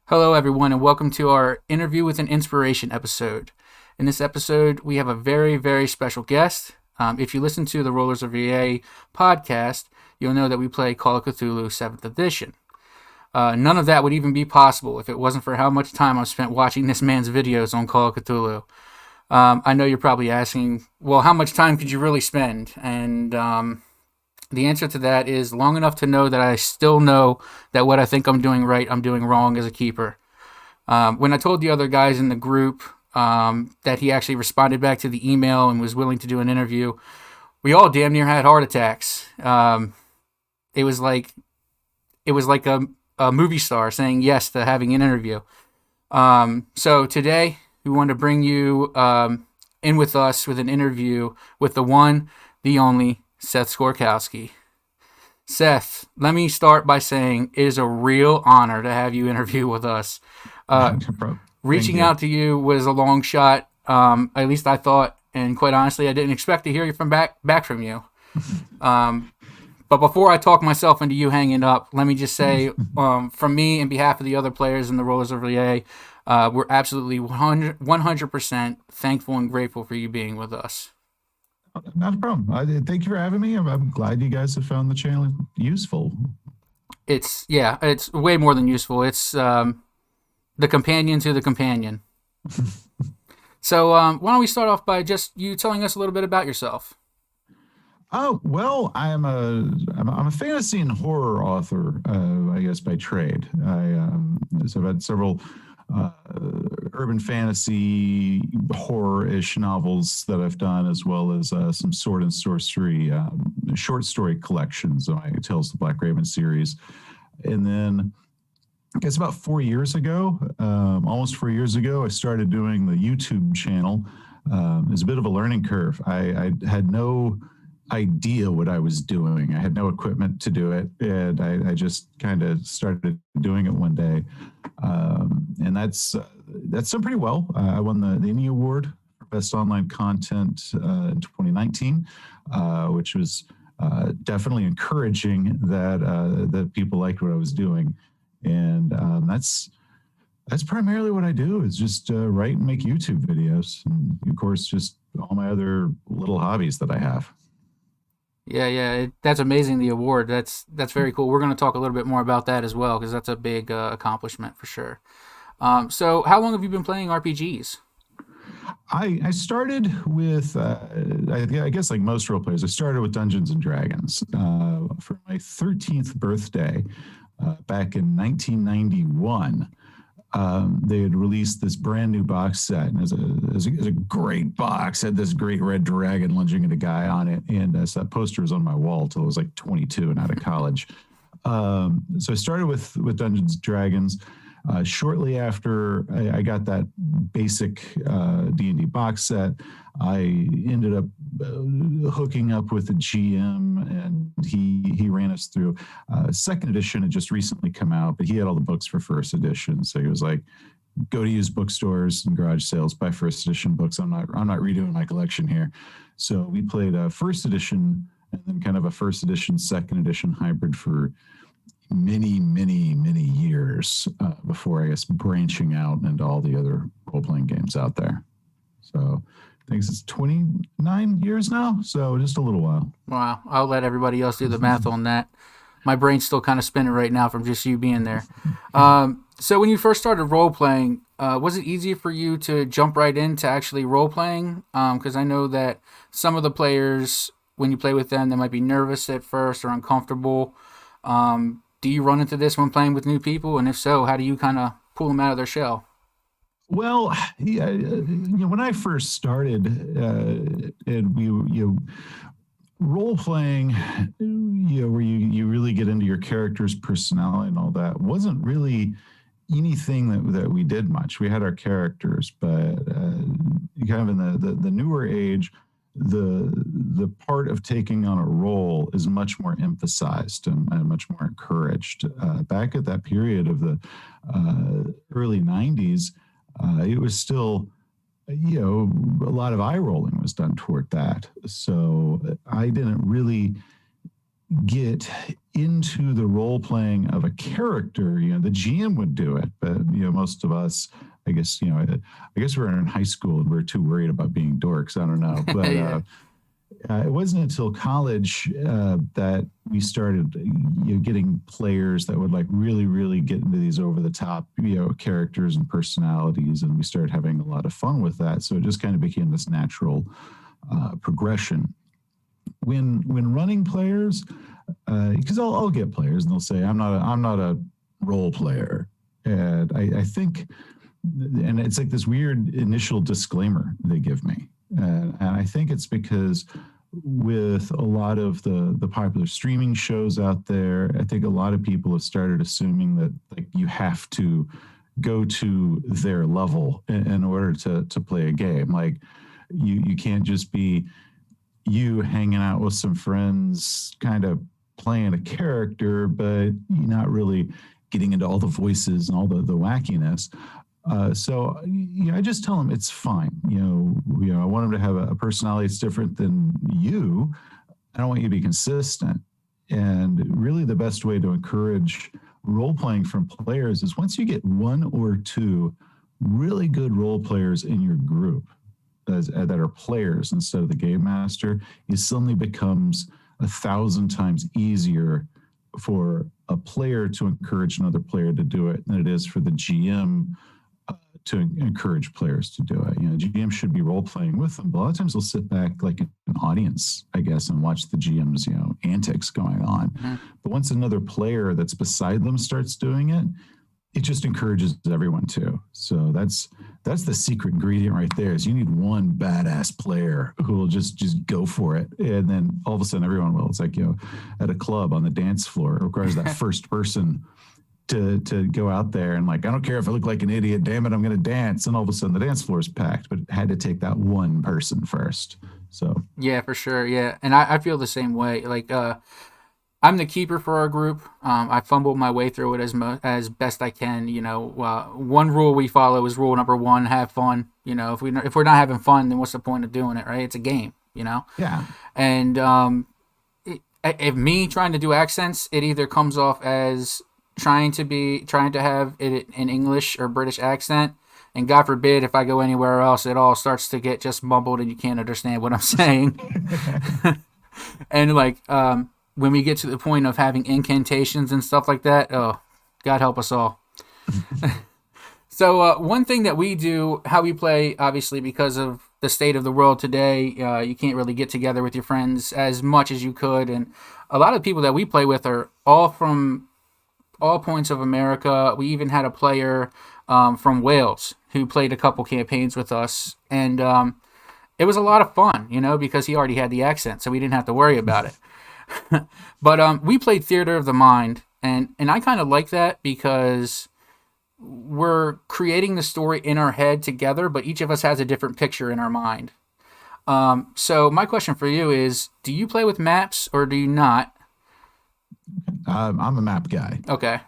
Hello, everyone, and welcome to our Interview with an Inspiration episode. In this episode, we have a very, very special guest. If you listen to the Rollers of R'lyeh podcast, you'll know that we play Call of Cthulhu 7th Edition. None of that would even be possible if it wasn't for how much time I've spent watching this man's videos on Call of Cthulhu. I know you're probably asking, well, how much time could you really spend? And the answer to that is long enough to know that I still know that what I think I'm doing right, I'm doing wrong as a keeper. When I told the other guys in the group that he actually responded back to the email and was willing to do an interview, we all damn near had heart attacks. It was like a movie star saying yes to having an interview. So today we want to bring you in with us with an interview with the one, the only Seth Skorkowsky. Seth, let me start by saying it is a real honor to have you interview with us. Reaching out to you was a long shot. At least I thought, and quite honestly, I didn't expect to hear you back from you. But before I talk myself into you hanging up, let me just say, from me and behalf of the other players in the Rollers of R'lyeh, we're absolutely 100% thankful and grateful for you being with us. Not a problem. Thank you for having me. I'm glad you guys have found the channel useful. It's way more than useful. It's the companion to the companion. So why don't we start off by just you telling us a little bit about yourself? Oh, well, I'm a fantasy and horror author, I guess by trade. So I've had several urban fantasy horror-ish novels that I've done, as well as some sword and sorcery short story collections. My Tales of the Black Raven series. And then I guess about 4 years ago, almost 4 years ago, I started doing the YouTube channel. It was a bit of a learning curve. I had no idea what I was doing. I had no equipment to do it, and I just kind of started doing it one day, and that's done pretty well. I won the Emmy Award for Best Online Content in 2019, which was definitely encouraging that people liked what I was doing, and that's primarily what I do is just write and make YouTube videos, and of course just all my other little hobbies that I have. Yeah, that's amazing. The award, that's very cool. We're going to talk a little bit more about that as well because that's a big accomplishment for sure. So, how long have you been playing RPGs? I started with, I guess like most role players, I started with Dungeons and Dragons for my 13th birthday back in 1991. They had released this brand new box set, and it was a great box. It had this great red dragon lunging at a guy on it, and so that poster was on my wall till I was like 22 and out of college. So I started with Dungeons and Dragons. Shortly after I got that basic D&D box set, I ended up hooking up with a GM, and he ran us through second edition. Had just recently come out, but he had all the books for first edition. So he was like, "Go to used bookstores and garage sales, buy first edition books. I'm not redoing my collection here." So we played first edition, and then kind of a first edition, second edition hybrid for many, many, many years before, I guess, branching out into all the other role-playing games out there. So I think it's 29 years now, so just a little while. Wow, I'll let everybody else do the math on that. My brain's still kind of spinning right now from just you being there. So when you first started role-playing, was it easy for you to jump right into actually role-playing? Because I know that some of the players, when you play with them, they might be nervous at first or uncomfortable. Do you run into this when playing with new people? And if so, how do you kind of pull them out of their shell? Well, yeah, when I first started, and role playing, where you really get into your character's personality and all that, wasn't really anything that we did much. We had our characters, but kind of in the newer age, the part of taking on a role is much more emphasized and much more encouraged. Back at that period of the early 90s, it was still, a lot of eye rolling was done toward that. So I didn't really get into the role playing of a character, the GM would do it, but most of us, I guess we're in high school and we're too worried about being dorks. I don't know, but Yeah. it wasn't until college that we started getting players that would like really, really get into these over the top, characters and personalities. And we started having a lot of fun with that. So it just kind of became this natural progression. When running players, because I'll get players and they'll say, I'm not a role player. And I think, and it's like this weird initial disclaimer they give me. And I think it's because with a lot of the popular streaming shows out there, I think a lot of people have started assuming that like you have to go to their level in order to play a game. Like you can't just be you hanging out with some friends, kind of playing a character, but you're not really getting into all the voices and all the wackiness. So I just tell them it's fine. I want them to have a personality that's different than you. I don't want you to be consistent. And really, the best way to encourage role playing from players is once you get one or two really good role players in your group that are players instead of the game master, it suddenly becomes 1,000 times easier for a player to encourage another player to do it than it is for the GM to encourage players to do it. GM should be role playing with them, but a lot of times they'll sit back like an audience, I guess, and watch the GM's antics going on. Mm-hmm. But once another player that's beside them starts doing it, it just encourages everyone to. So that's the secret ingredient right there. Is you need one badass player who will just go for it, and then all of a sudden everyone will. It's like at a club on the dance floor, it requires that first person to go out there and like, I don't care if I look like an idiot, damn it, I'm going to dance. And all of a sudden the dance floor is packed, but it had to take that one person first. So yeah, for sure. Yeah. And I feel the same way. Like, I'm the keeper for our group. I fumbled my way through it as best I can. One rule we follow is rule number one: have fun. If we're not having fun, then what's the point of doing it, right? It's a game. Yeah. And if me trying to do accents, it either comes off as trying to have it in English or British accent, and God forbid if I go anywhere else, it all starts to get just mumbled and you can't understand what I'm saying. And like when we get to the point of having incantations and stuff like that, oh, God help us all. So one thing that we do, how we play, obviously because of the state of the world today, you can't really get together with your friends as much as you could, and a lot of people that we play with are all from all points of America. We even had a player from Wales who played a couple campaigns with us, and it was a lot of fun, because he already had the accent, so we didn't have to worry about it. But we played Theater of the Mind, and I kind of like that because we're creating the story in our head together, but each of us has a different picture in our mind. So my question for you is, do you play with maps or do you not? I'm a map guy. Okay.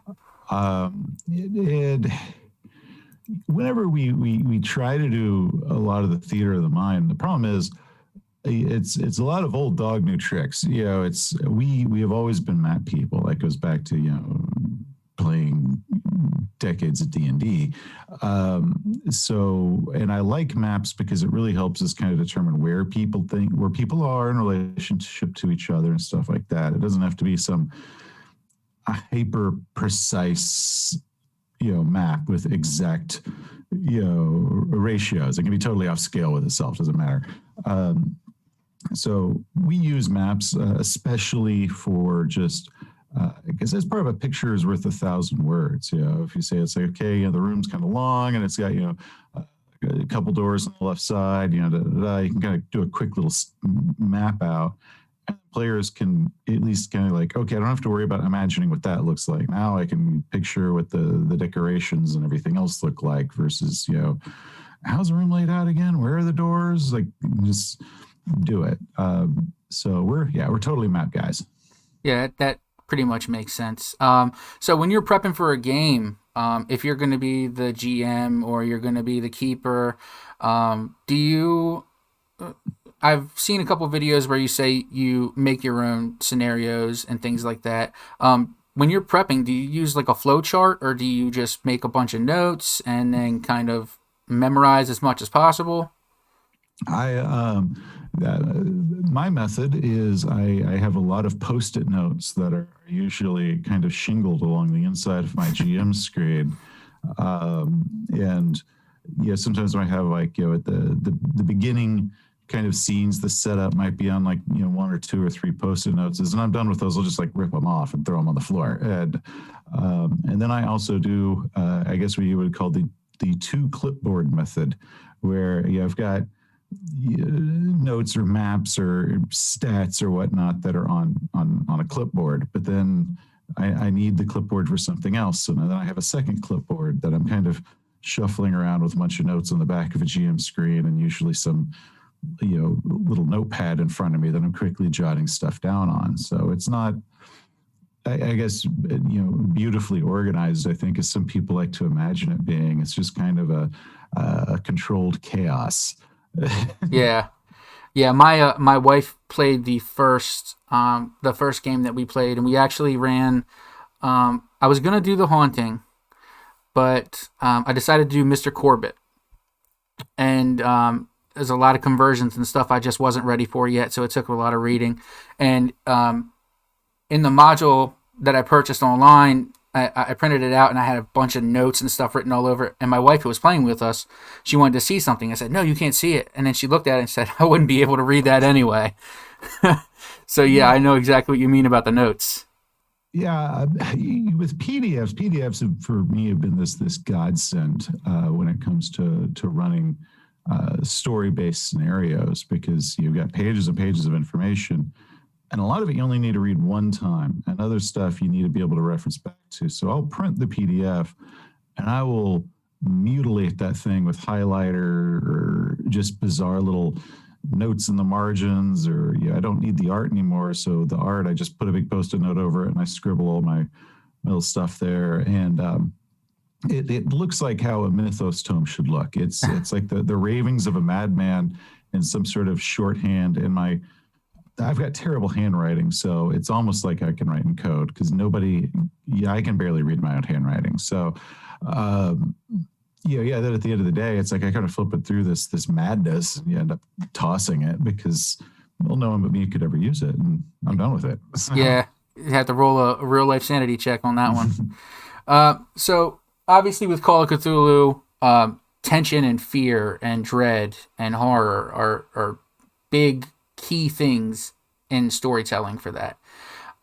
Whenever we try to do a lot of the theater of the mind, the problem is it's a lot of old dog, new tricks. It's we have always been map people. That goes back to playing decades of D&D. And I like maps because it really helps us kind of determine where people are in relationship to each other and stuff like that. It doesn't have to be some hyper precise map with exact ratios. It can be totally off scale with itself, doesn't matter. So we use maps especially for just because as part of a picture is worth 1,000 words. If you say it's like, okay, the room's kind of long and it's got a couple doors on the left side, you can kind of do a quick little map out. And players can at least kind of like, okay, I don't have to worry about imagining what that looks like. Now I can picture what the decorations and everything else look like versus, how's the room laid out again? Where are the doors? Like, just do it. So we're totally map guys. Yeah, that pretty much makes sense. So when you're prepping for a game, if you're going to be the GM or you're going to be the keeper, do you I've seen a couple of videos where you say you make your own scenarios and things like that. When you're prepping, do you use like a flow chart, or do you just make a bunch of notes and then kind of memorize as much as possible? I my method is I have a lot of post-it notes that are usually kind of shingled along the inside of my GM screen, and yeah, sometimes I have like at the beginning kind of scenes, the setup might be on like one or two or three post-it notes, and I'm done with those. I'll just like rip them off and throw them on the floor, and then I also do I guess what you would call the two clipboard method, where I've got notes or maps or stats or whatnot that are on a clipboard, but then I need the clipboard for something else. So then I have a second clipboard that I'm kind of shuffling around with a bunch of notes on the back of a GM screen, and usually some little notepad in front of me that I'm quickly jotting stuff down on. So it's not, I guess, beautifully organized, I think, as some people like to imagine it being. It's just kind of a controlled chaos. Yeah. Yeah, my wife played the first game that we played, and we actually ran. I was gonna do the haunting, but I decided to do Mr. Corbett, and there's a lot of conversions and stuff I just wasn't ready for yet, so it took a lot of reading. And in the module that I purchased online, I printed it out, and I had a bunch of notes and stuff written all over it. And my wife, who was playing with us, she wanted to see something. I said, "No, you can't see it." And then she looked at it and said, "I wouldn't be able to read that anyway." So yeah, I know exactly what you mean about the notes. Yeah, with PDFs for me have been this godsend when it comes to running story-based scenarios, because you've got pages and pages of information, and a lot of it you only need to read one time, and other stuff you need to be able to reference back to. So I'll print the PDF, and I will mutilate that thing with highlighter or just bizarre little notes in the margins, or I don't need the art anymore. So the art, I just put a big post-it note over it, and I scribble all my little stuff there, and it looks like how a mythos tome should look. It's like the ravings of a madman in some sort of shorthand. In my I've got terrible handwriting, so it's almost like I can write in code, because I can barely read my own handwriting. So, then at the end of the day, it's like I kind of flip it through this madness, and you end up tossing it because, well, no one but me could ever use it, and I'm done with it. So. Yeah, you have to roll a real life sanity check on that one. So obviously, with Call of Cthulhu, tension and fear and dread and horror are big key things in storytelling for that.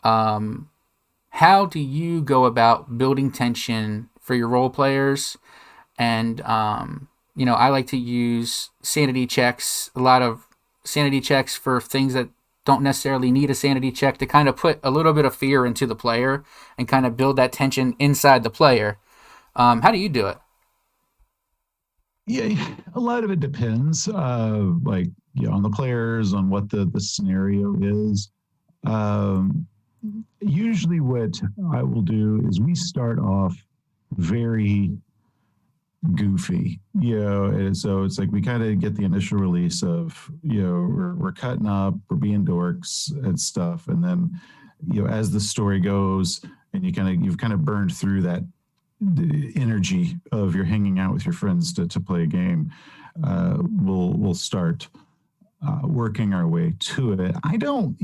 How do you go about building tension for your role players? And I like to use sanity checks, a lot of sanity checks for things that don't necessarily need a sanity check, to kind of put a little bit of fear into the player and kind of build that tension inside the player. How do you do it? Yeah, a lot of it depends, on the players, on what the scenario is. Usually what I will do is we start off very goofy, and so it's like we kind of get the initial release of, we're cutting up, we're being dorks and stuff. And then, as the story goes, and you've kind of burned through that the energy of you're hanging out with your friends to play a game, we'll start working our way to it. I don't,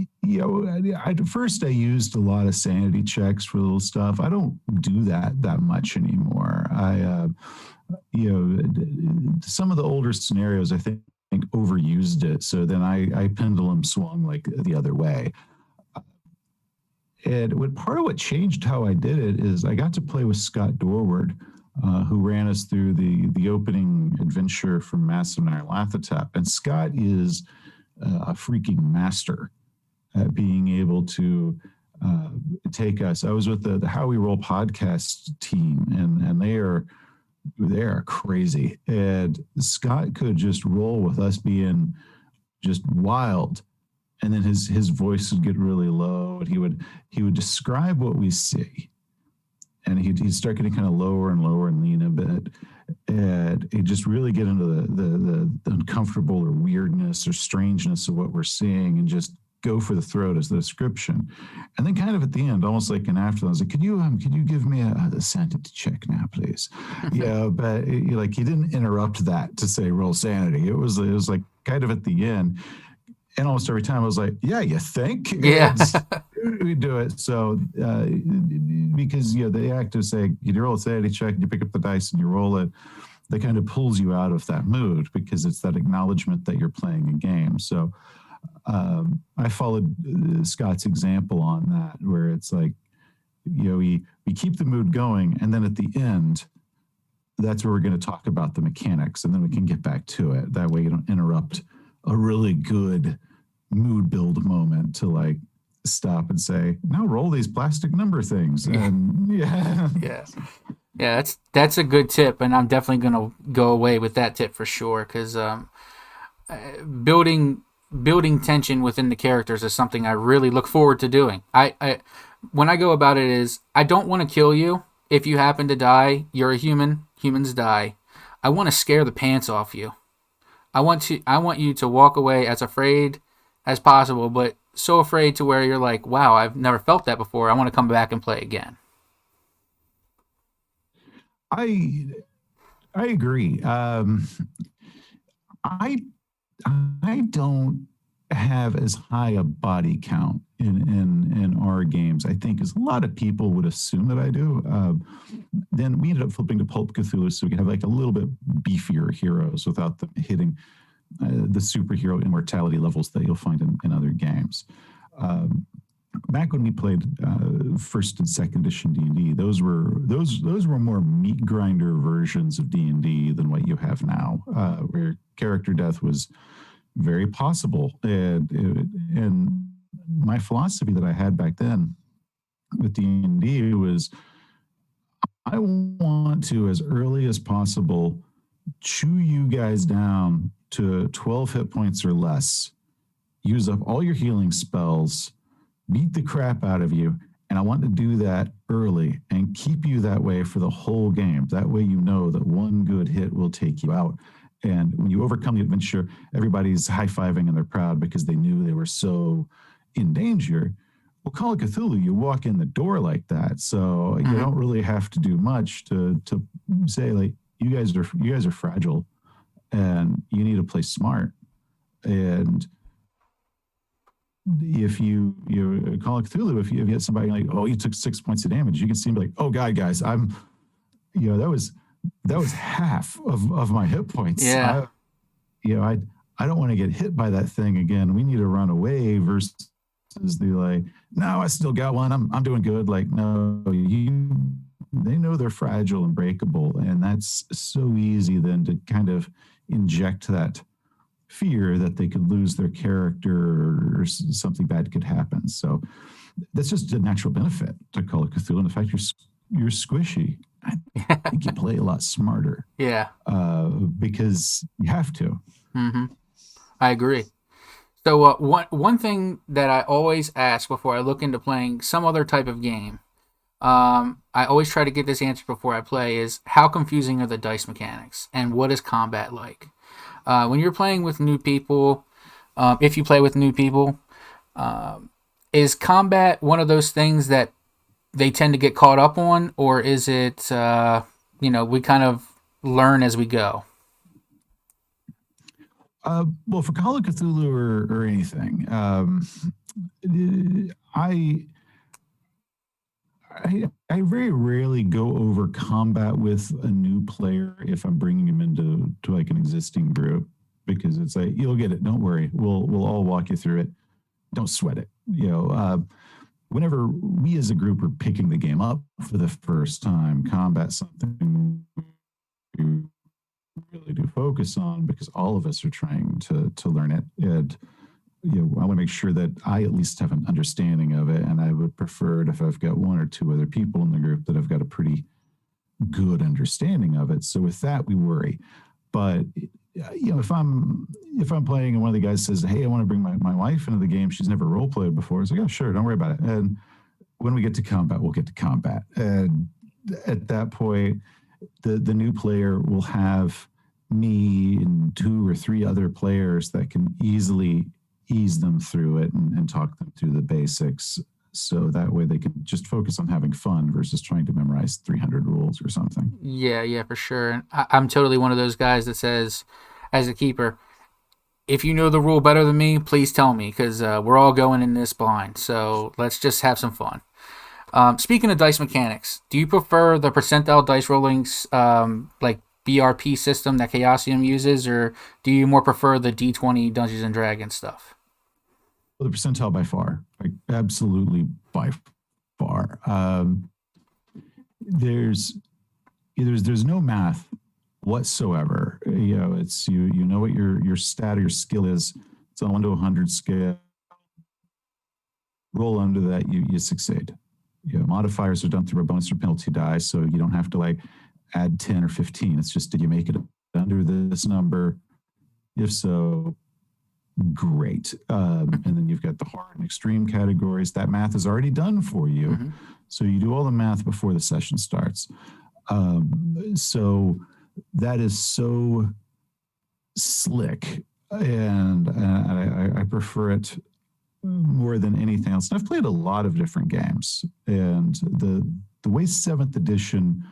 first I used a lot of sanity checks for little stuff. I don't do that much anymore. Some of the older scenarios, I think overused it. So then I pendulum swung like the other way. And part of what changed how I did it is I got to play with Scott Dorward, who ran us through the opening adventure from Massive Nyarlathotep. And Scott is a freaking master at being able to take us. I was with the How We Roll podcast team, and they are crazy. And Scott could just roll with us being just wild. And then his voice would get really low, and he would describe what we see, and he'd start getting kind of lower and lower and lean a bit, and it just really get into the uncomfortable or weirdness or strangeness of what we're seeing, and just go for the throat as the description. And then kind of at the end, almost like an afterthought, I was like, could you give me a sanity check now, please? Yeah, but like he didn't interrupt that to say roll sanity. It was like kind of at the end. And almost every time I was like, yeah, you think? Yeah. We do it. So because the act of saying you roll a sanity check, you pick up the dice and you roll it, that kind of pulls you out of that mood, because it's that acknowledgement that you're playing a game. So I followed Scott's example on that, where it's like, we keep the mood going, and then at the end, that's where we're going to talk about the mechanics, and then we can get back to it. That way you don't interrupt a really good mood build moment to like stop and say, now roll these plastic number things. And yeah, that's a good tip, and I'm definitely going to go away with that tip for sure, because building tension within the characters is something I really look forward to doing. I when I go about it is, I don't want to kill you. If you happen to die, you're a human. Humans die. I want to scare the pants off you. I want you to walk away as afraid as possible, but so afraid to where you're like, wow, I've never felt that before. I want to come back and play again. I agree. I don't have as high a body count in our games, I think, as a lot of people would assume that I do. Then we ended up flipping to Pulp Cthulhu, so we could have like a little bit beefier heroes without them hitting the superhero immortality levels that you'll find in other games. Back when we played first and second edition D&D, those were more meat grinder versions of D&D than what you have now, where character death was very possible. And my philosophy that I had back then with D&D was, I want to, as early as possible, chew you guys down to 12 hit points or less, use up all your healing spells, beat the crap out of you, and I want to do that early and keep you that way for the whole game. That way you know that one good hit will take you out. And when you overcome the adventure, everybody's high-fiving and they're proud because they knew they were so in danger. Well, Call of Cthulhu, you walk in the door like that, so you don't really have to do much to say, like, you guys are fragile, and you need to play smart. And if you Call of Cthulhu, if you get somebody like, oh, you took 6 points of damage, you can see them like, oh God, guys, I'm, that was half of my hit points. Yeah. I don't want to get hit by that thing again. We need to run away versus the like, no, I still got one. I'm doing good. Like, no, they know they're fragile and breakable. And that's so easy then to kind of inject that fear that they could lose their character or something bad could happen. So that's just a natural benefit to Call of Cthulhu. And the fact you're squishy, I think you play a lot smarter. Yeah. Because you have to. Mm-hmm. I agree. So one thing that I always ask before I look into playing some other type of game, I always try to get this answer before I play, is how confusing are the dice mechanics and what is combat like? When you're playing with new people, if you play with new people, is combat one of those things that they tend to get caught up on, or is it, we kind of learn as we go? Well, for Call of Cthulhu or anything, I very rarely go over combat with a new player if I'm bringing him into like an existing group, because it's like, you'll get it. Don't worry. We'll all walk you through it. Don't sweat it. Whenever we as a group are picking the game up for the first time, combat's something we really do focus on, because all of us are trying to learn it. And I want to make sure that I at least have an understanding of it, and I would prefer it if I've got one or two other people in the group that have got a pretty good understanding of it. So with that, we worry. But if I'm playing and one of the guys says, hey, I want to bring my wife into the game, she's never role played before, it's like, oh, sure, don't worry about it. And when we get to combat, we'll get to combat. And at that point, the new player will have me and 2 or 3 other players that can easily ease them through it and talk them through the basics. So that way they can just focus on having fun versus trying to memorize 300 rules or something. Yeah, for sure. And I'm totally one of those guys that says, as a keeper, if you know the rule better than me, please tell me, because we're all going in this blind. So let's just have some fun. Speaking of dice mechanics, do you prefer the percentile dice rollings, like BRP system that Chaosium uses, or do you more prefer the D20 Dungeons and Dragons stuff? Well, the percentile by far, like absolutely by far. There's no math whatsoever. It's you know what your stat or your skill is. It's on 1 to 100 scale. Roll under that, you succeed. Modifiers are done through a bonus or penalty die, so you don't have to like add 10 or 15. It's just, did you make it under this number? If so, great. And then you've got the hard and extreme categories. That math is already done for you. Mm-hmm. So you do all the math before the session starts. So that is so slick, and I prefer it more than anything else. And I've played a lot of different games, and the way 7th edition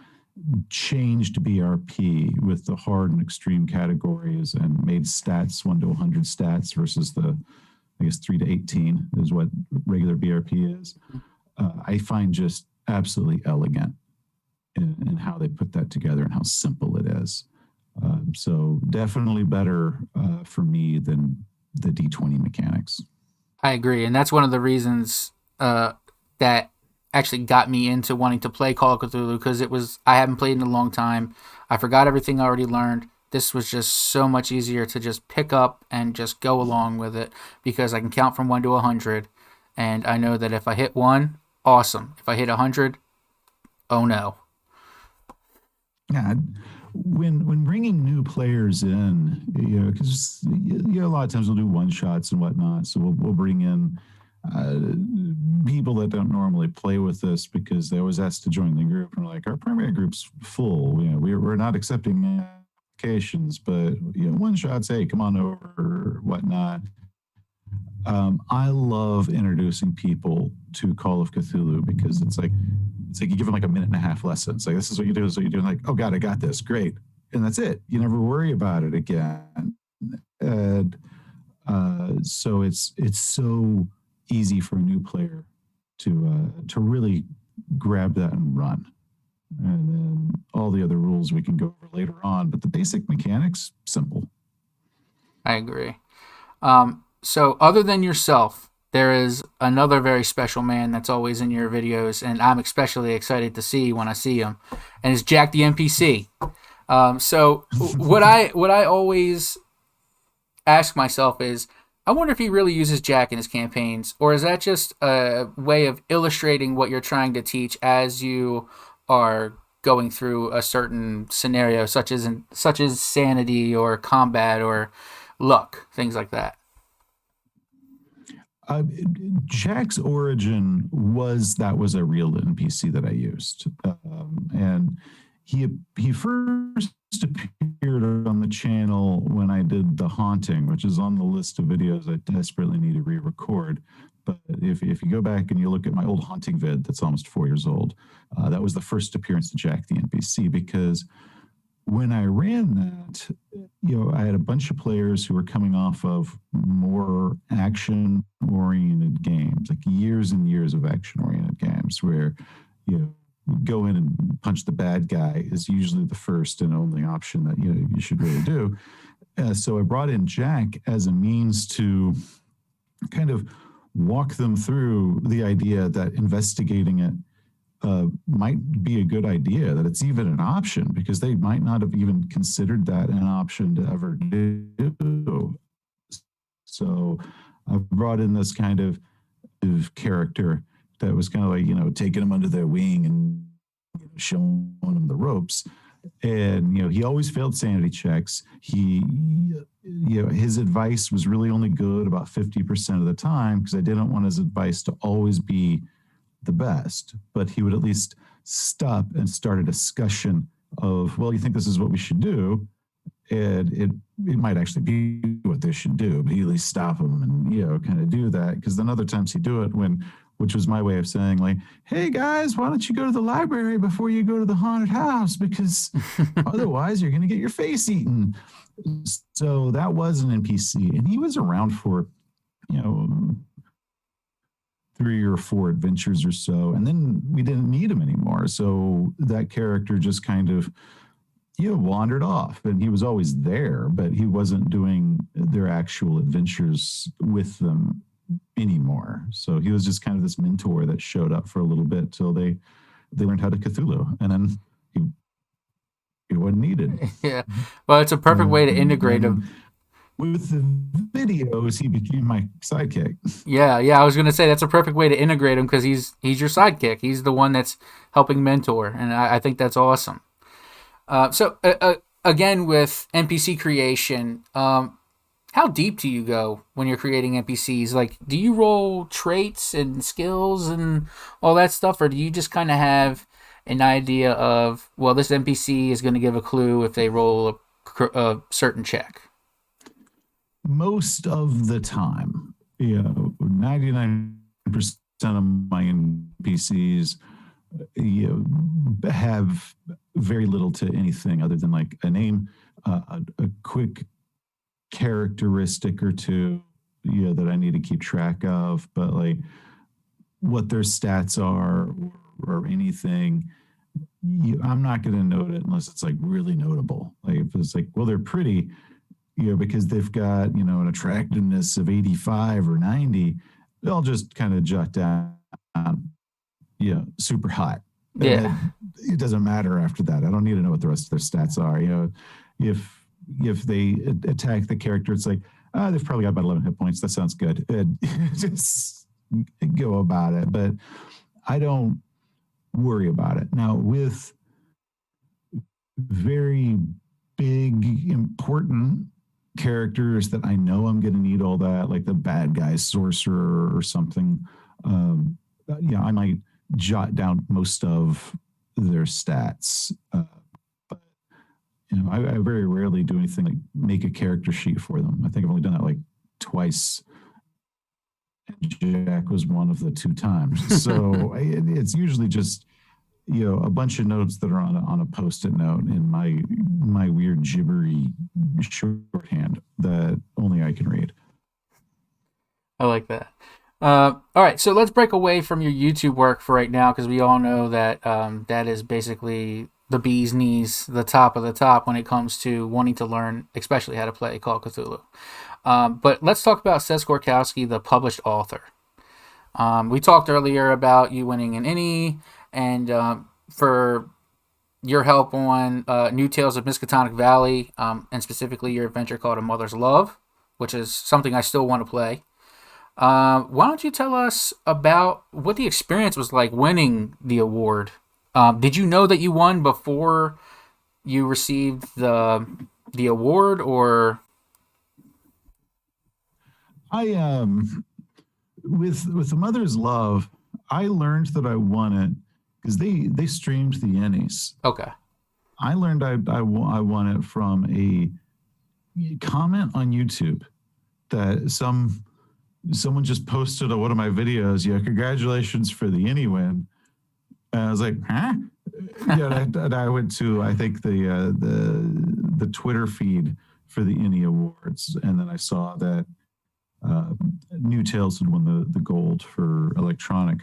changed BRP with the hard and extreme categories and made stats 1 to 100 stats versus the, I guess, 3 to 18 is what regular BRP is. I find just absolutely elegant in how they put that together and how simple it is. So definitely better for me than the D20 mechanics. I agree, and that's one of the reasons that actually got me into wanting to play Call of Cthulhu, because I haven't played in a long time. I forgot everything I already learned. This was just so much easier to just pick up and just go along with it, because I can count from 1 to 100, and I know that if I hit 1, awesome. If I hit 100, oh no. Yeah, when bringing new players in, because a lot of times we'll do one shots and whatnot, so we'll bring in people that don't normally play with us because they always ask to join the group, and we're like, our primary group's full. We're not accepting applications, but one shots, hey, come on over, or whatnot. I love introducing people to Call of Cthulhu because it's like you give them like a 1.5-minute lesson. It's like, this is what you do, this is what you do. And like, oh God, I got this, great. And that's it. You never worry about it again. And so it's so easy for a new player to really grab that and run. And then all the other rules we can go over later on, but the basic mechanics, simple. I agree. So other than yourself, there is another very special man that's always in your videos, and I'm especially excited to see when I see him, and it's Jack the NPC. So what I always ask myself is, I wonder if he really uses Jack in his campaigns, or is that just a way of illustrating what you're trying to teach as you are going through a certain scenario, such as sanity or combat or luck, things like that. Jack's origin was a real NPC that I used, and he first appeared on the channel when I did The Haunting, which is on the list of videos I desperately need to re-record. But if you go back and you look at my old Haunting vid that's almost 4 years old, that was the first appearance of Jack the NPC, because when I ran that, I had a bunch of players who were coming off of more action-oriented games, like years and years of action-oriented games where, go in and punch the bad guy is usually the first and only option that you should really do. So I brought in Jack as a means to kind of walk them through the idea that investigating it might be a good idea, that it's even an option, because they might not have even considered that an option to ever do. So I brought in this kind of character that was kind of like, taking them under their wing and showing them the ropes. And, he always failed sanity checks. His advice was really only good about 50% of the time, because I didn't want his advice to always be the best, but he would at least stop and start a discussion of, well, you think this is what we should do, and it might actually be what they should do, but you at least stop them and kind of do that. Because then other times he'd do it which was my way of saying, like, hey guys, why don't you go to the library before you go to the haunted house, because otherwise you're going to get your face eaten. So that was an NPC, and he was around for 3 or 4 adventures or so, and then we didn't need him anymore. So that character just kind of wandered off, and he was always there, but he wasn't doing their actual adventures with them anymore. So he was just kind of this mentor that showed up for a little bit till they learned how to Cthulhu, and then he wasn't needed. Yeah, well, it's a perfect way to integrate him. With the videos, he became my sidekick. Yeah, I was gonna say that's a perfect way to integrate him, because he's your sidekick. He's the one that's helping mentor, and I think that's awesome. So again, with NPC creation, how deep do you go when you're creating NPCs? Like, do you roll traits and skills and all that stuff, or do you just kind of have an idea of, well, this NPC is going to give a clue if they roll a certain check? Most of the time, 99% of my NPCs have very little to anything other than like a name, a quick characteristic or two that I need to keep track of, but like what their stats are or anything, I'm not going to note it unless it's like really notable. Like if it's like, well, they're pretty, because they've got an attractiveness of 85 or 90, they'll just kind of jot down super hot. Yeah, it doesn't matter after that. I don't need to know what the rest of their stats are. If they attack the character, it's like, they've probably got about 11 hit points. That sounds good. Just go about it. But I don't worry about it. Now, with very big, important characters that I know I'm going to need all that, like the bad guy sorcerer or something, I might jot down most of their stats. But I very rarely do anything like make a character sheet for them. I think I've only done that like twice. And Jack was one of the 2 times. So it's usually just a bunch of notes that are on a post-it note in my weird gibbery shorthand that only I can read. I like that. All right, so let's break away from your YouTube work for right now, because we all know that that is basically the bee's knees, the top of the top when it comes to wanting to learn, especially how to play Call of Cthulhu. But let's talk about Seth Skorkowsky, the published author. We talked earlier about you winning an Innie, and for your help on New Tales of Miskatonic Valley, and specifically your adventure called A Mother's Love, which is something I still want to play. Why don't you tell us about what the experience was like winning the award? Did you know that you won before you received the award, or? I with A Mother's Love, I learned that I won it because they streamed the Innies. Okay. I learned I won it from a comment on YouTube that someone just posted on one of my videos. Congratulations for the Innie win. And I was like, huh? And I went to, I think, the Twitter feed for the Innie Awards, and then I saw that New Tales had won the gold for electronic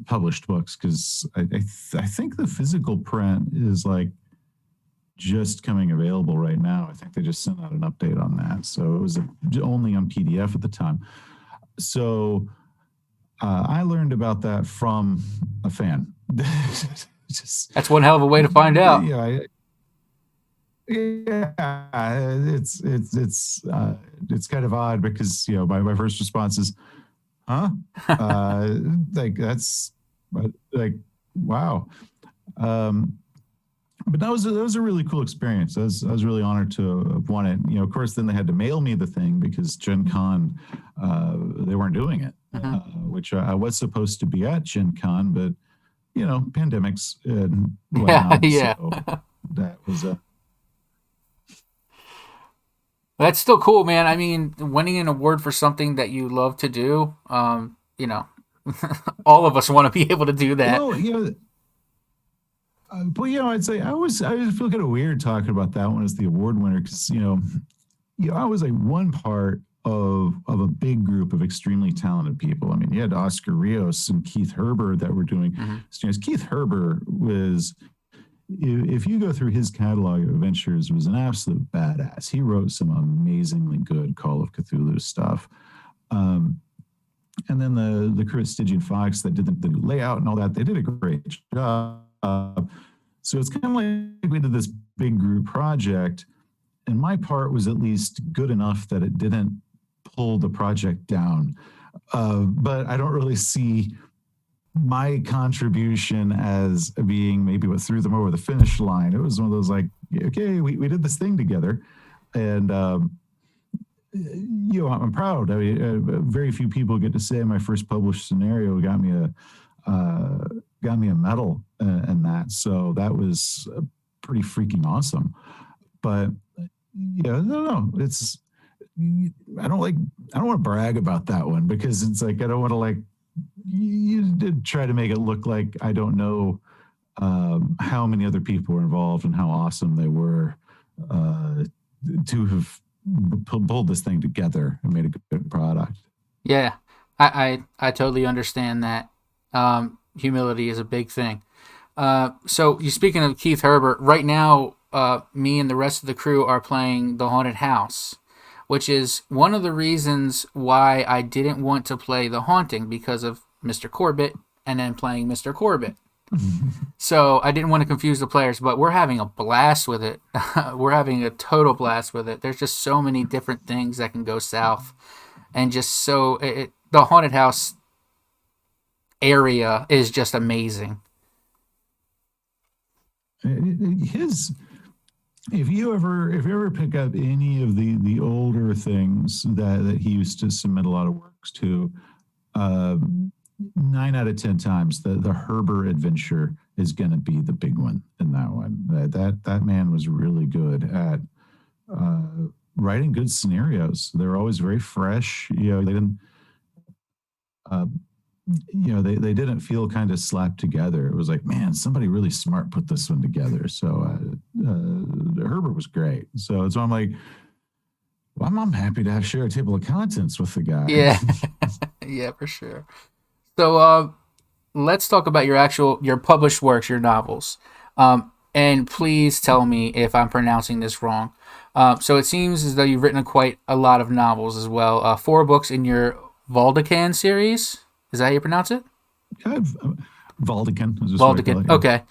published books, because I think the physical print is like just coming available right now. I think they just sent out an update on that, so it was only on PDF at the time. So I learned about that from a fan. That's one hell of a way to find out. Yeah, it's kind of odd because my first response is, huh? Like that's like wow. But that was a really cool experience. I was really honored to have won it. Of course, then they had to mail me the thing because Gen Con they weren't doing it, which I was supposed to be at Gen Con, but pandemics and Yeah, whatnot. yeah. So that was a That's still cool, man. I mean, winning an award for something that you love to do, all of us want to be able to do that. well, but I'd say I always feel kind of weird talking about that one as the award winner because I was like one part of a big group of extremely talented people. I mean, you had Oscar Rios and Keith Herbert that were doing. Hmm. Keith Herbert was, if you go through his catalog of adventures, was an absolute badass. He wrote some amazingly good Call of Cthulhu stuff. Um, and then the crew at Stygian Fox that did the layout and all that, they did a great job. So it's kind of like we did this big group project, and my part was at least good enough that it didn't pull the project down. But I don't really see my contribution as being maybe what threw them over the finish line. It was one of those like, okay, we did this thing together, and I'm proud. I mean, very few people get to say my first published scenario got me a medal and that. So that was pretty freaking awesome. But no, it's I don't want to brag about that one because it's like I don't want to like you did try to make it look like I don't know how many other people were involved and how awesome they were to have pulled this thing together and made a good product. Yeah, I totally understand that. Humility is a big thing. So you speaking of Keith Herbert, right now, me and the rest of the crew are playing The Haunted House, which is one of the reasons why I didn't want to play The Haunting because of Mr. Corbett and then playing Mr. Corbett. So I didn't want to confuse the players, but we're having a blast with it. We're having a total blast with it. There's just so many different things that can go south, and just the Haunted House area is just amazing. His if you ever pick up any of the older things that he used to submit a lot of works to, 9 out of 10 times the Herbert adventure is going to be the big one in that one. That man was really good at writing good scenarios. They're always very fresh. They didn't. Uh, they didn't feel kind of slapped together. It was like, man, somebody really smart put this one together. So Herbert was great. So I'm like, well, I'm happy to share a table of contents with the guy. Yeah, yeah, for sure. So let's talk about your published works, your novels. And please tell me if I'm pronouncing this wrong. So it seems as though you've written quite a lot of novels as well. 4 books in your Valdecan series. Is that how you pronounce it? Valdecan. Valdecan. Okay.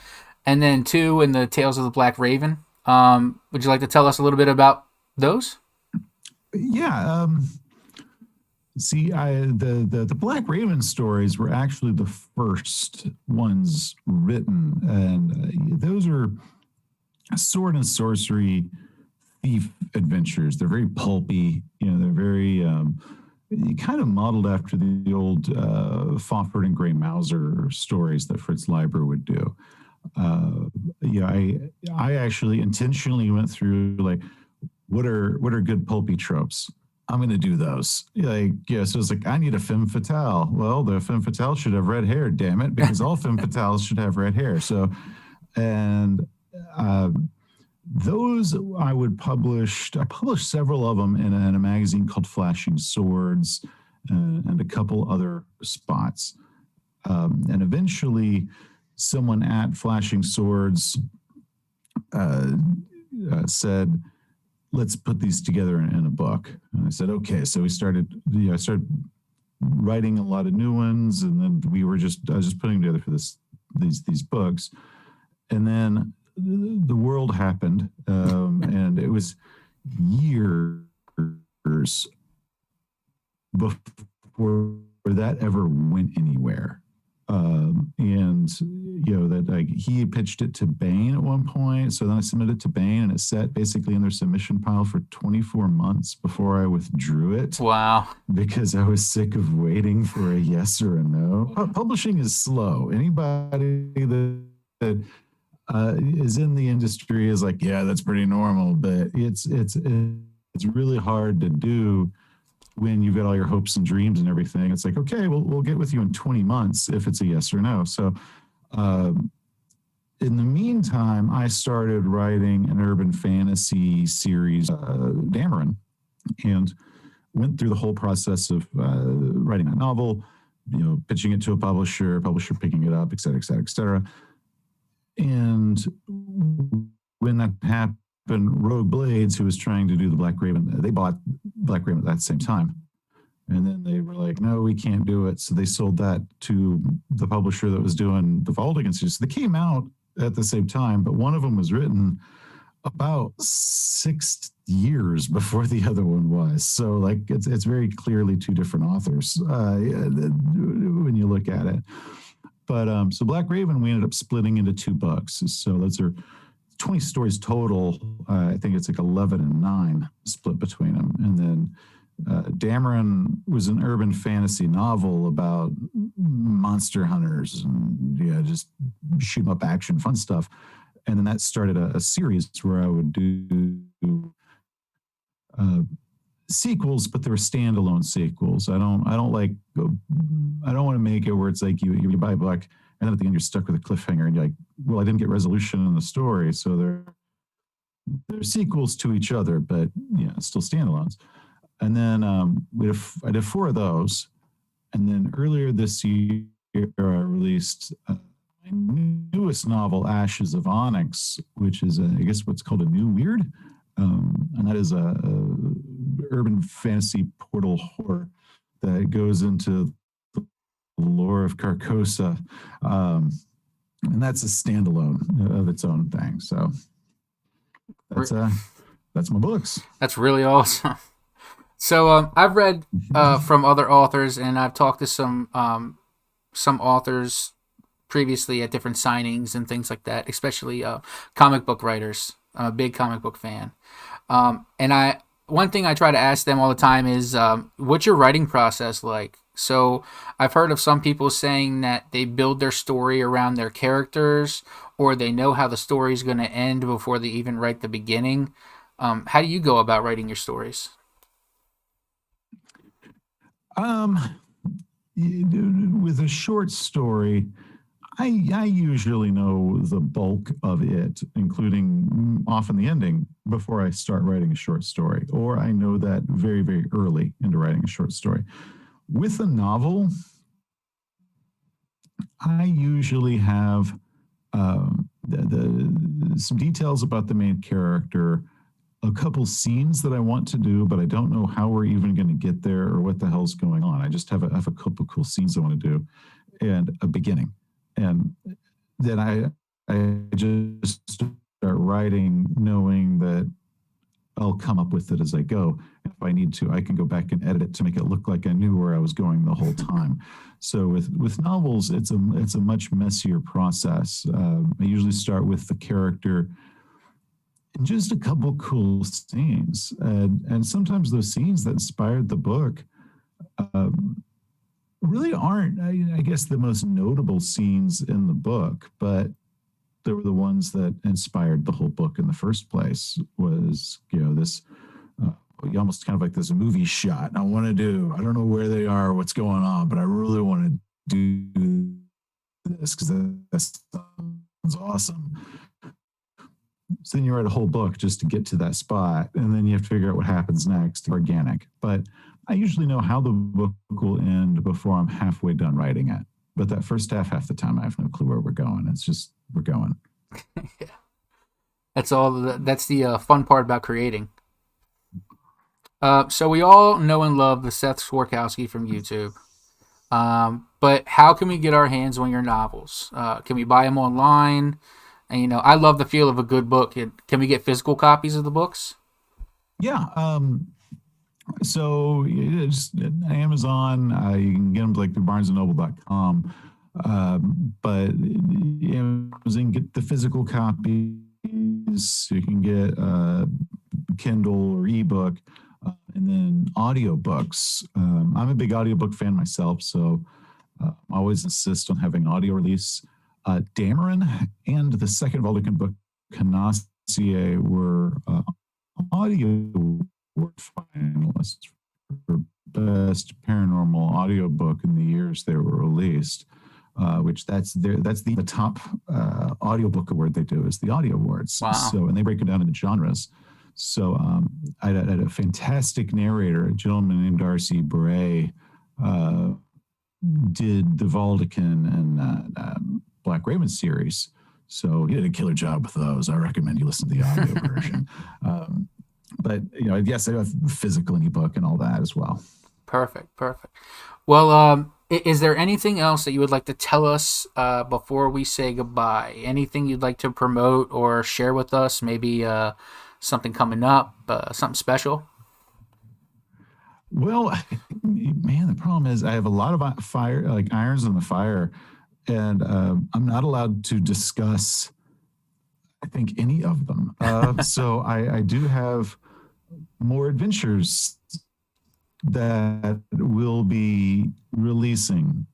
And then 2 in the Tales of the Black Raven. Would you like to tell us a little bit about those? Yeah. See, the Black Raven stories were actually the first ones written, and those are sword and sorcery thief adventures. They're very pulpy. They're very kind of modeled after the old Fawford and Gray Mauser stories that Fritz Leiber would do. I actually intentionally went through like what are good pulpy tropes. I'm going to do those. So it's like, I need a femme fatale. Well, the femme fatale should have red hair, damn it, because all femme fatales should have red hair. So, and those I published several of them in a magazine called Flashing Swords and a couple other spots. And eventually someone at Flashing Swords said, let's put these together in a book. And I said, okay. So I started writing a lot of new ones, and then I was just putting them together for these books. And then the world happened, and it was years before that ever went anywhere. And that like he pitched it to Bain at one point. So then I submitted it to Bain, and it sat basically in their submission pile for 24 months before I withdrew it Wow. because I was sick of waiting for a yes or a no. Publishing is slow. Anybody that is in the industry is like, yeah, that's pretty normal, but it's really hard to do when you've got all your hopes and dreams and everything. It's like, okay, we'll get with you in 20 months if it's a yes or no. So in the meantime, I started writing an urban fantasy series, Dameron, and went through the whole process of writing that novel, pitching it to a publisher picking it up, et cetera, et cetera, et cetera. And when that happened, Rogue Blades, who was trying to do the Black Raven, they bought Black Raven at that same time. And then they were like, no, we can't do it. So they sold that to the publisher that was doing the Vault Against You. So they came out at the same time, but one of them was written about 6 years before the other one was. So like it's very clearly two different authors when you look at it. But so Black Raven, we ended up splitting into 2 books. So those are 20 stories total. I think it's like 11 and 9 split between them. And then Dameron was an urban fantasy novel about monster hunters and just shoot 'em up action, fun stuff. And then that started a series where I would do sequels, but they were standalone sequels. I don't want to make it where it's like you buy a book and then at the end you're stuck with a cliffhanger and you're like, well, I didn't get resolution in the story. So they're sequels to each other, but still standalones. And then I did 4 of those. And then earlier this year, I released my newest novel, Ashes of Onyx, which is, I guess, what's called a new weird. And that is a urban fantasy portal horror that goes into the lore of Carcosa. And that's a standalone of its own thing. So that's my books. That's really awesome. So I've read from other authors, and I've talked to some authors previously at different signings and things like that, especially comic book writers. I'm a big comic book fan. And one thing I try to ask them all the time is, what's your writing process like? So I've heard of some people saying that they build their story around their characters, or they know how the story is going to end before they even write the beginning. How do you go about writing your stories? With a short story, I usually know the bulk of it, including often the ending, before I start writing a short story, or I know that very, very early into writing a short story. With a novel, I usually have some details about the main character, a couple scenes that I want to do, but I don't know how we're even going to get there or what the hell's going on. I just have a couple cool scenes I want to do and a beginning. And then I just start writing knowing that I'll come up with it as I go. If I need to, I can go back and edit it to make it look like I knew where I was going the whole time. So with novels, it's a much messier process. I usually start with the character and just a couple cool scenes. And sometimes those scenes that inspired the book really aren't, I guess, the most notable scenes in the book, but they were the ones that inspired the whole book in the first place. Was this almost kind of like this movie shot I want to do. I don't know where they are, what's going on, but I really want to do this because that sounds awesome. So then you write a whole book just to get to that spot, and then you have to figure out what happens next. Organic. But I usually know how the book will end before I'm halfway done writing it. But that first half the time, I have no clue where we're going. It's just, we're going. Yeah. That's the fun part about creating. So we all know and love the Seth Skorkowsky from YouTube. But how can we get our hands on your novels? Can we buy them online? And, I love the feel of a good book. Can we get physical copies of the books? Yeah. So it's Amazon. You can get them like through BarnesandNoble.com. But Amazon, get the physical copies. You can get Kindle or ebook, and then audiobooks. I'm a big audiobook fan myself, so I always insist on having audio release. Dameron and the second Vulcan book, Canassier, were audio award finalists for best paranormal audiobook in the years they were released. Which that's the top audiobook award they do is the audio awards. Wow. So, and they break it down into genres. So I had a fantastic narrator, a gentleman named Darcy Bray, did the Valdekin and Black Raven series. So he did a killer job with those. I recommend you listen to the audio version. But yes, I have physical and ebook and all that as well. Perfect. Well, is there anything else that you would like to tell us before we say goodbye? Anything you'd like to promote or share with us? Maybe something coming up, something special? Well, man, the problem is I have a lot of fire, like irons in the fire, and I'm not allowed to discuss, I think, any of them. So I do have more adventures that will be releasing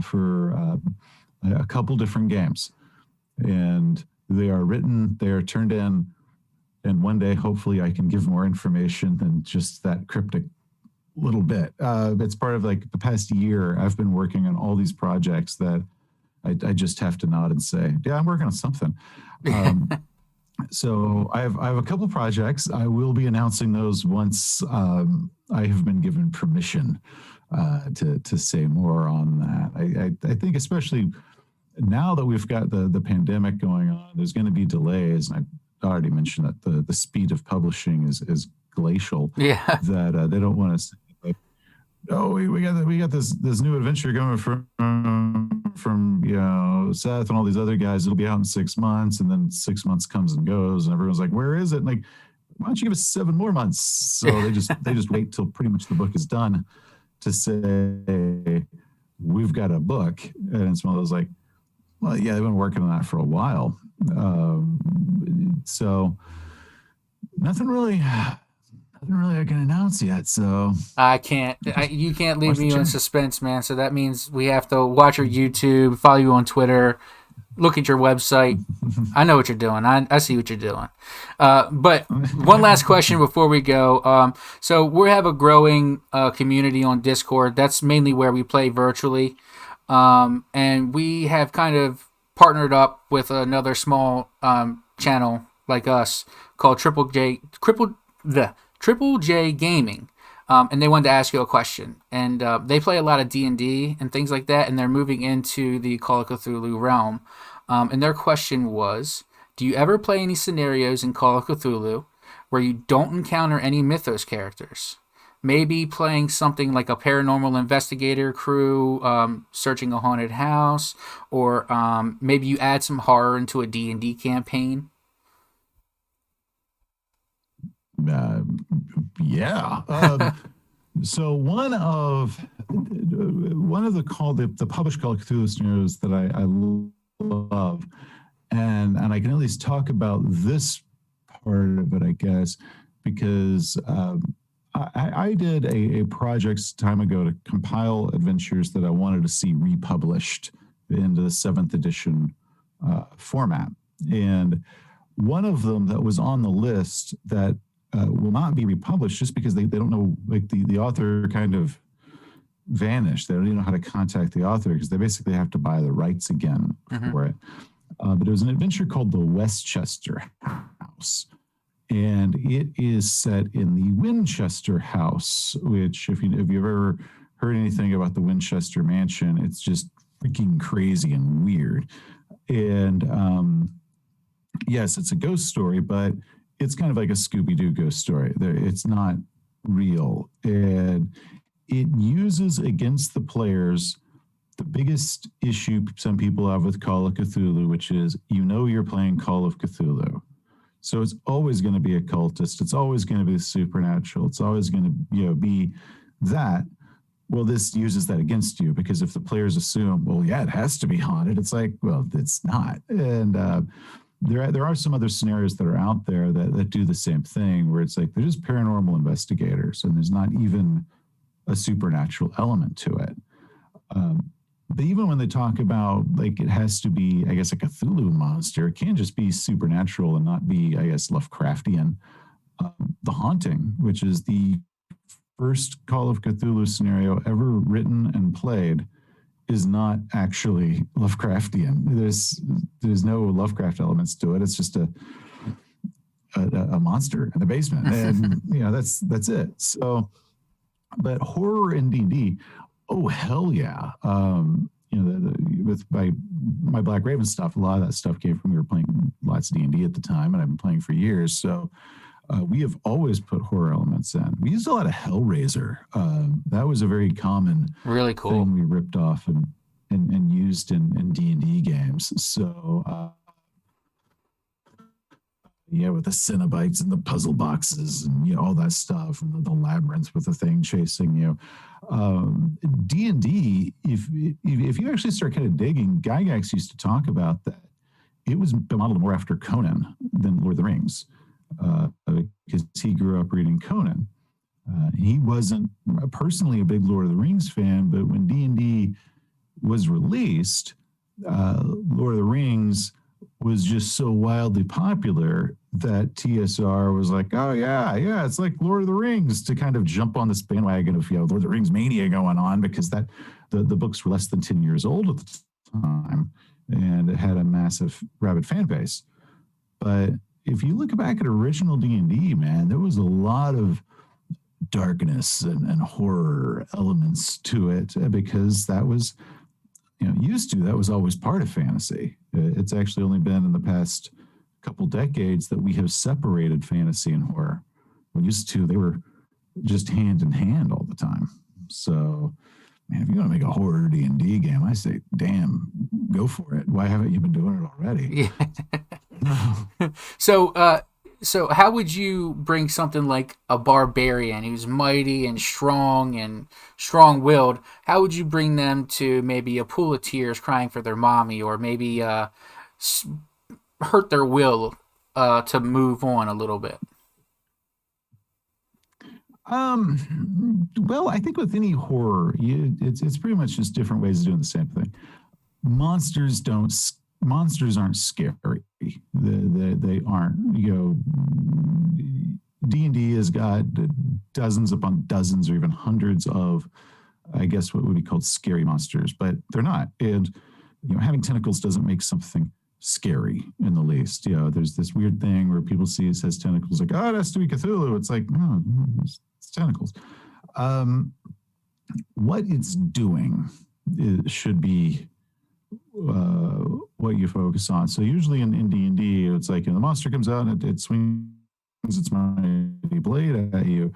for a couple different games, and they are written, they are turned in, and one day hopefully I can give more information than just that cryptic little bit. It's part of like the past year I've been working on all these projects that I just have to nod and say, yeah, I'm working on something. So I have a couple projects. I will be announcing those once I have been given permission to say more on that. I think especially now that we've got the pandemic going on, there's going to be delays. And I already mentioned that the speed of publishing is glacial. Yeah. That they don't want to say, like, oh, we got this new adventure coming from Seth and all these other guys. It'll be out in 6 months, and then 6 months comes and goes, and everyone's like, where is it? And like, why don't you give us 7 more months? So they just wait till pretty much the book is done to say we've got a book. And it's one of those like, well, yeah, they've been working on that for a while. So nothing really I can announce yet. So I can't. You can't leave me in suspense, man. So that means we have to watch your YouTube, follow you on Twitter, look at your website. I know what you're doing. I see what you're doing. But one last question before we go. So we have a growing community on Discord. That's mainly where we play virtually. And we have kind of partnered up with another small channel like us called Triple J Gaming. And they wanted to ask you a question. And they play a lot of D&D and things like that, and they're moving into the Call of Cthulhu realm. And their question was, do you ever play any scenarios in Call of Cthulhu where you don't encounter any Mythos characters? Maybe playing something like a paranormal investigator crew searching a haunted house, or maybe you add some horror into a D&D campaign. Yeah. So one of the published Call of Cthulhu scenarios that I love, and I can at least talk about this part of it, I guess, because I did a project some time ago to compile adventures that I wanted to see republished into the 7th edition format, and one of them that was on the list that will not be republished just because they don't know, like the author kind of vanished. They don't even know how to contact the author because they basically have to buy the rights again for it. But it was an adventure called The Westchester House. And it is set in the Winchester House, which if you've ever heard anything about the Winchester Mansion, it's just freaking crazy and weird. And yes, it's a ghost story, but it's kind of like a Scooby-Doo ghost story. It's not real. And it uses against the players the biggest issue some people have with Call of Cthulhu, which is, you're playing Call of Cthulhu. So it's always going to be occultist. It's always going to be supernatural. It's always going to be that. well, this uses that against you, because if the players assume, well, yeah, it has to be haunted, it's like, well, it's not. And there are some other scenarios that are out there that do the same thing, where it's like they're just paranormal investigators and there's not even a supernatural element to it. But even when they talk about, like, it has to be, I guess, a Cthulhu monster, it can just be supernatural and not be, I guess, Lovecraftian. The Haunting, which is the first Call of Cthulhu scenario ever written and played, is not actually Lovecraftian. There's no Lovecraft elements to it. It's just a monster in the basement, and that's it. So, but horror in D&D, oh hell yeah. With my Black Raven stuff, a lot of that stuff came from, we were playing lots of D&D at the time, and I've been playing for years. So we have always put horror elements in. We used a lot of Hellraiser. That was a very common Really cool thing we ripped off and used in D&D games. So with the Cenobites and the puzzle boxes and all that stuff, and the labyrinth with the thing chasing you. D&D, if you actually start kind of digging, Gygax used to talk about that. It was modeled more after Conan than Lord of the Rings, because he grew up reading Conan. He wasn't personally a big Lord of the Rings fan, but when D&D was released, Lord of the Rings was just so wildly popular that TSR was like, oh yeah, it's like Lord of the Rings, to kind of jump on this bandwagon of Lord of the Rings mania going on, because that the books were less than 10 years old at the time, and it had a massive rabid fan base. But if you look back at original D&D, man, there was a lot of darkness and horror elements to it, because that was that was always part of fantasy. It's actually only been in the past couple decades that we have separated fantasy and horror. When used to, they were just hand in hand all the time. So, man, if you want to make a horror D&D game, I say, damn, go for it. Why haven't you been doing it already? Yeah. So how would you bring something like a barbarian who's mighty and strong-willed? How would you bring them to maybe a pool of tears crying for their mommy, or maybe hurt their will to move on a little bit? Well, I think with any horror, it's pretty much just different ways of doing the same thing. Monsters aren't scary. They aren't. D&D has got dozens upon dozens, or even hundreds of, I guess, what would be called scary monsters, but they're not. And having tentacles doesn't make something scary in the least. There's this weird thing where people see it says tentacles, like, oh, it has to be Cthulhu. It's like, no, it's tentacles. What it's doing should be what you focus on. So usually in D&D, it's like the monster comes out and it swings its mighty blade at you.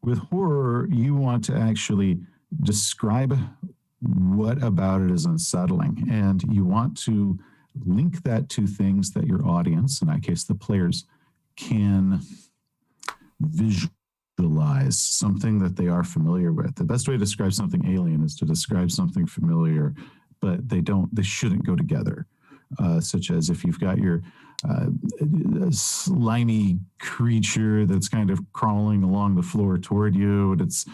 With horror, you want to actually describe what about it is unsettling, and you want to link that to things that your audience, in that case the players, can visualize, something that they are familiar with. The best way to describe something alien is to describe something familiar, but they shouldn't go together. Such as if you've got your slimy creature that's kind of crawling along the floor toward you, and its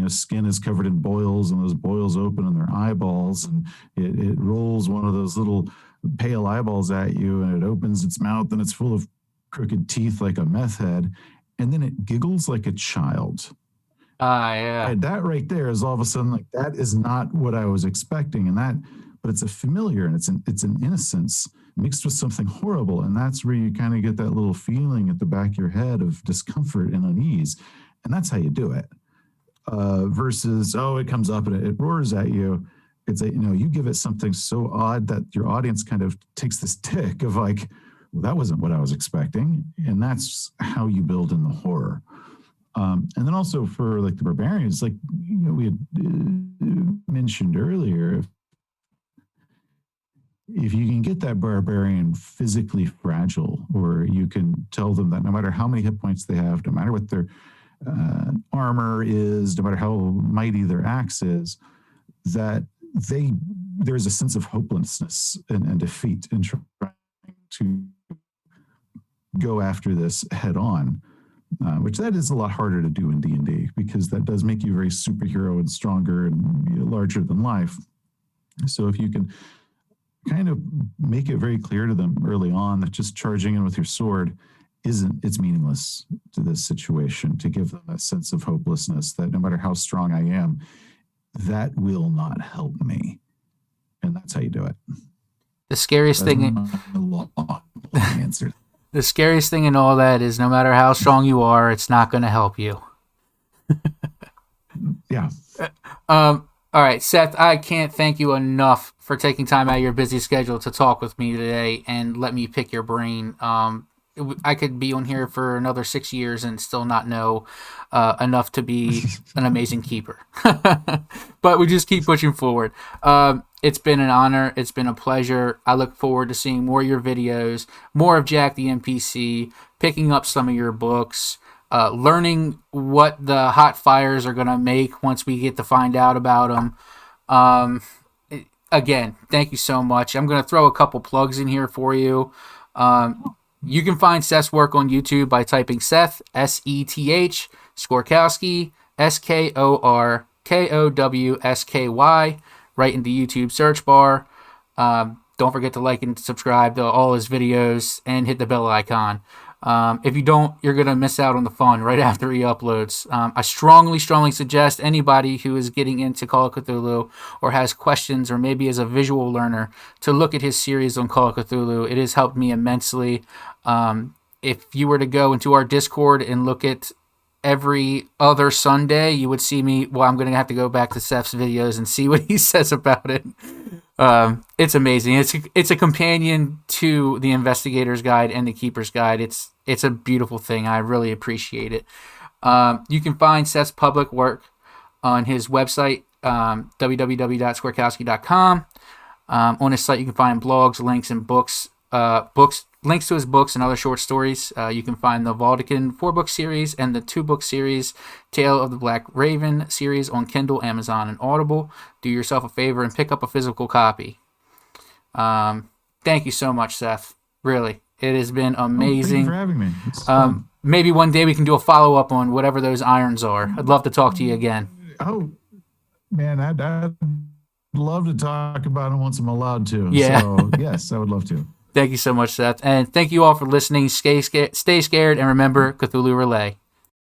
skin is covered in boils, and those boils open in their eyeballs, and it rolls one of those little pale eyeballs at you, and it opens its mouth, and it's full of crooked teeth like a meth head, and then it giggles like a child. Yeah. And that right there is all of a sudden like, that is not what I was expecting, but it's a familiar, and it's an innocence mixed with something horrible, and that's where you kind of get that little feeling at the back of your head of discomfort and unease, and that's how you do it. Versus, it comes up and it roars at you. It's you give it something so odd that your audience kind of takes this tick of like, well, that wasn't what I was expecting, and that's how you build in the horror. And then also for like the barbarians, like we had mentioned earlier, if you can get that barbarian physically fragile, or you can tell them that no matter how many hit points they have, no matter what their armor is, no matter how mighty their axe is, that there's a sense of hopelessness and defeat in trying to go after this head on, which that is a lot harder to do in D&D, because that does make you very superhero and stronger and larger than life. So if you can kind of make it very clear to them early on that just charging in with your sword it's meaningless to this situation, to give them a sense of hopelessness that no matter how strong I am, that will not help me. And that's how you do it. The scariest thing answer. The scariest thing in all that is no matter how strong you are, it's not going to help you. Yeah. All right, Seth, I can't thank you enough for taking time out of your busy schedule to talk with me today and let me pick your brain. I could be on here for another 6 years and still not know enough to be an amazing keeper. But we just keep pushing forward. It's been an honor. It's been a pleasure. I look forward to seeing more of your videos, more of Jack the NPC, picking up some of your books, learning what the hot fires are going to make once we get to find out about them. Again, thank you so much. I'm going to throw a couple plugs in here for you. You can find Seth's work on YouTube by typing Seth, S-E-T-H, Skorkowsky, S-K-O-R-K-O-W-S-K-Y, right in the YouTube search bar. Don't forget to like and subscribe to all his videos and hit the bell icon. If you don't, you're going to miss out on the fun right after he uploads. I strongly suggest anybody who is getting into Call of Cthulhu or has questions or maybe is a visual learner to look at his series on Call of Cthulhu. It has helped me immensely. If you were to go into our Discord and look at every other Sunday, you would see me. Well, I'm going to have to go back to Seth's videos and see what he says about it. It's amazing. It's a companion to the Investigator's Guide and the Keeper's Guide. It's a beautiful thing. I really appreciate it. You can find Seth's public work on his website, www.skorkowsky.com. On his site, you can find blogs, links, and books, links to his books and other short stories. You can find the Valdekin 4-book series and the 2-book series, Tale of the Black Raven series on Kindle, Amazon, and Audible. Do yourself a favor and pick up a physical copy. Thank you so much, Seth. Really, it has been amazing. Thank you for having me. Maybe one day we can do a follow-up on whatever those irons are. I'd love to talk to you again. Oh, man, I'd love to talk about it once I'm allowed to. Yeah. So, yes, I would love to. Thank you so much, Seth. And thank you all for listening. Stay scared, and remember, Cthulhu R'lyeh.